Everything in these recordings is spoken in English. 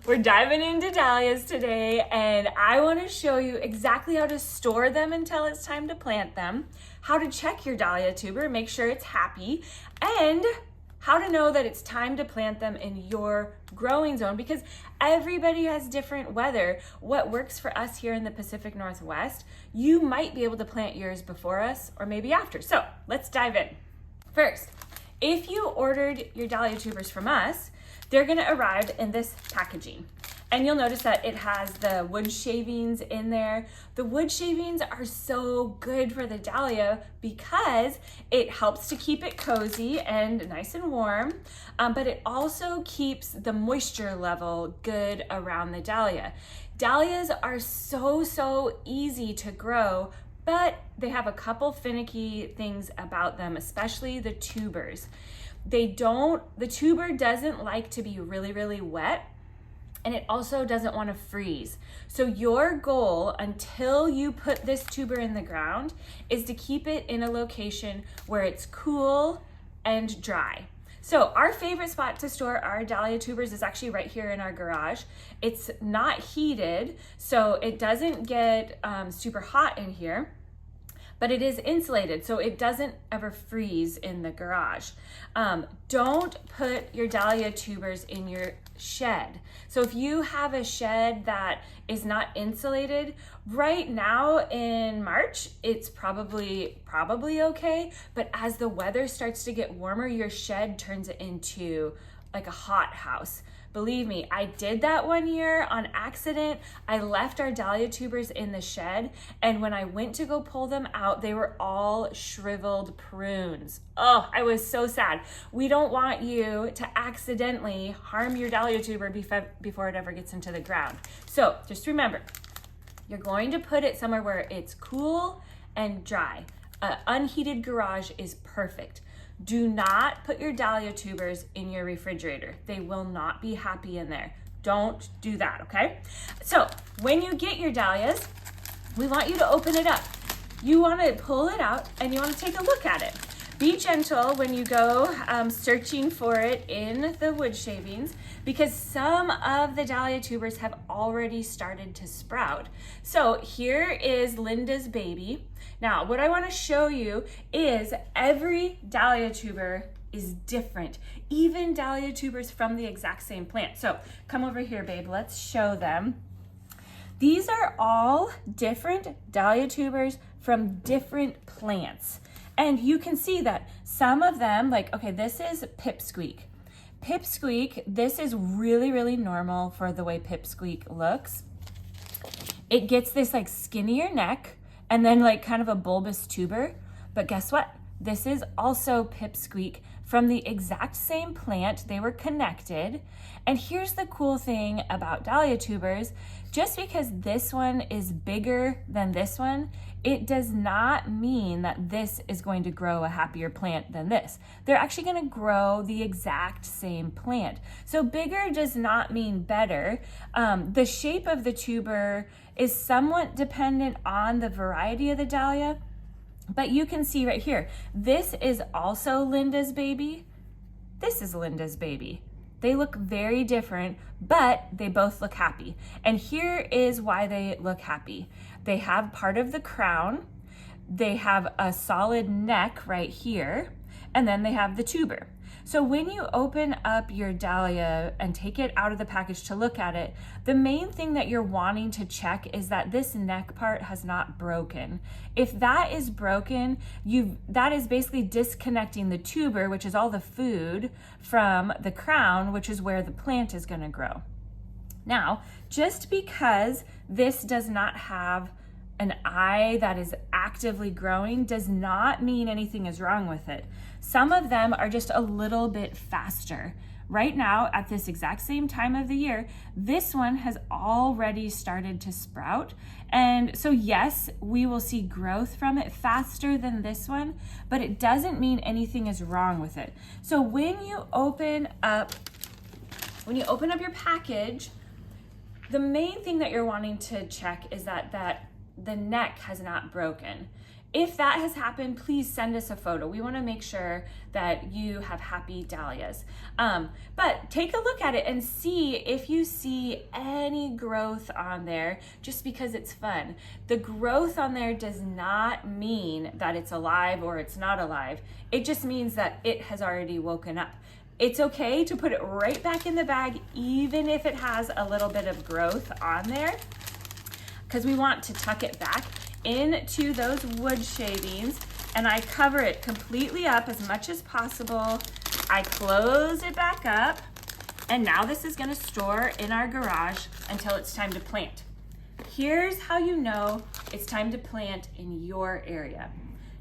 We're diving into dahlias today, and I want to show you exactly how to store them until it's time to plant them, how to check your dahlia tuber, make sure it's happy, and how to know that it's time to plant them in your growing zone, because everybody has different weather. What works for us here in the Pacific Northwest, you might be able to plant yours before us or maybe after. So let's dive in. First, if you ordered your dahlia tubers from us, they're gonna arrive in this packaging. And you'll notice that it has the wood shavings in there. The wood shavings are so good for the dahlia because it helps to keep it cozy and nice and warm, but it also keeps the moisture level good around the dahlia. Dahlias are so easy to grow, but they have a couple finicky things about them, especially the tubers. The tuber doesn't like to be really wet, and it also doesn't want to freeze. So your goal until you put this tuber in the ground is to keep it in a location where it's cool and dry. So our favorite spot to store our dahlia tubers is actually right here in our garage. It's not heated, so it doesn't get super hot in here, but it is insulated, so it doesn't ever freeze in the garage. Don't put your dahlia tubers in your shed. So if you have a shed that is not insulated, right now in March, it's probably okay, but as the weather starts to get warmer, your shed turns it into like a hot house. Believe me, I did that one year on accident. I left our dahlia tubers in the shed, and when I went to go pull them out, they were all shriveled prunes. Oh, I was so sad. We don't want you to accidentally harm your dahlia tuber before it ever gets into the ground. So just remember, you're going to put it somewhere where it's cool and dry. An unheated garage is perfect. Do not put your dahlia tubers in your refrigerator. They will not be happy in there. Don't do that, okay? So when you get your dahlias, we want you to open it up. You want to pull it out and you want to take a look at it. Be gentle when you go searching for it in the wood shavings, because some of the dahlia tubers have already started to sprout. So here is Linda's baby. Now, what I want to show you is every dahlia tuber is different, even dahlia tubers from the exact same plant. So come over here, babe, let's show them. These are all different dahlia tubers from different plants. And you can see that some of them, like, okay, this is pipsqueak. Pipsqueak, this is really normal for the way pipsqueak looks. It gets this like skinnier neck and then like kind of a bulbous tuber. But guess what? This is also pipsqueak from the exact same plant. They were connected. And here's the cool thing about dahlia tubers. Just because this one is bigger than this one, it does not mean that this is going to grow a happier plant than this. They're actually going to grow the exact same plant. So bigger does not mean better. The shape of the tuber is somewhat dependent on the variety of the dahlia, but you can see right here, this is also Linda's baby. This is Linda's baby. They look very different, but they both look happy. And here is why they look happy. They have part of the crown, they have a solid neck right here, and then they have the tuber. So when you open up your dahlia and take it out of the package to look at it, the main thing that you're wanting to check is that this neck part has not broken. If that is broken, that is basically disconnecting the tuber, which is all the food, from the crown, which is where the plant is going to grow. Now, just because this does not have an eye that is actively growing does not mean anything is wrong with it. Some of them are just a little bit faster. Right now, at this exact same time of the year, this one has already started to sprout. And so yes, we will see growth from it faster than this one, but it doesn't mean anything is wrong with it. So when you open up your package, the main thing that you're wanting to check is that the neck has not broken. If that has happened, please send us a photo. We want to make sure that you have happy dahlias. But take a look at it and see if you see any growth on there, just because it's fun. The growth on there does not mean that it's alive or it's not alive. It just means that it has already woken up. It's okay to put it right back in the bag, even if it has a little bit of growth on there, because we want to tuck it back into those wood shavings, and I cover it completely up as much as possible. I close it back up, and now this is going to store in our garage until it's time to plant. Here's how you know it's time to plant in your area.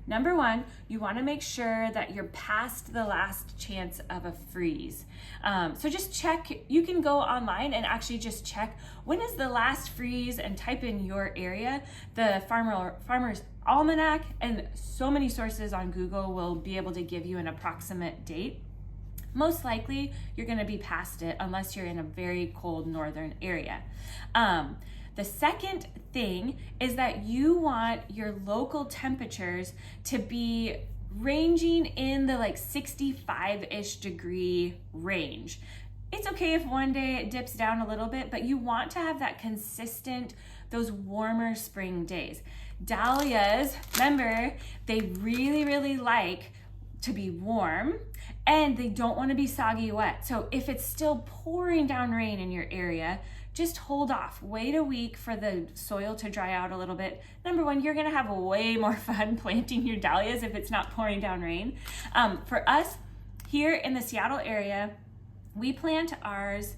Number one, you want to make sure that you're past the last chance of a freeze. So just check, you can go online and actually just check when is the last freeze and type in your area. The Farmer's Almanac and so many sources on Google will be able to give you an approximate date. Most likely you're going to be past it unless you're in a very cold northern area. The second thing is that you want your local temperatures to be ranging in the like 65-ish degree range. It's okay if one day it dips down a little bit, but you want to have that consistent, those warmer spring days. Dahlias, remember, they really like to be warm, and they don't want to be soggy wet. So if it's still pouring down rain in your area, just hold off. Wait a week for the soil to dry out a little bit. Number one, you're gonna have way more fun planting your dahlias if it's not pouring down rain. For us here in the Seattle area, we plant ours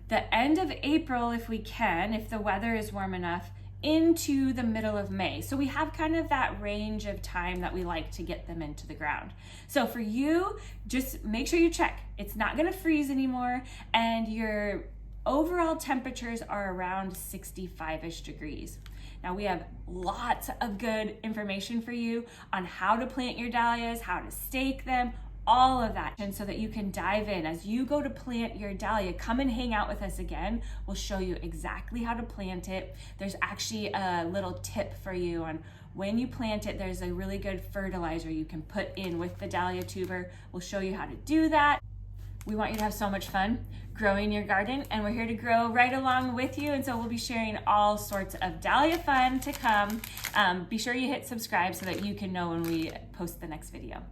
the end of April if we can, if the weather is warm enough, into the middle of May. So we have kind of that range of time that we like to get them into the ground. So for you, just make sure you check. It's not gonna freeze anymore, and your overall temperatures are around 65-ish degrees. Now we have lots of good information for you on how to plant your dahlias, how to stake them, all of that. And so that you can dive in. As you go to plant your dahlia, come and hang out with us again. We'll show you exactly how to plant it. There's actually a little tip for you on when you plant it. There's a really good fertilizer you can put in with the dahlia tuber. We'll show you how to do that. We want you to have so much fun growing your garden, and we're here to grow right along with you. And so we'll be sharing all sorts of dahlia fun to come. Be sure you hit subscribe so that you can know when we post the next video.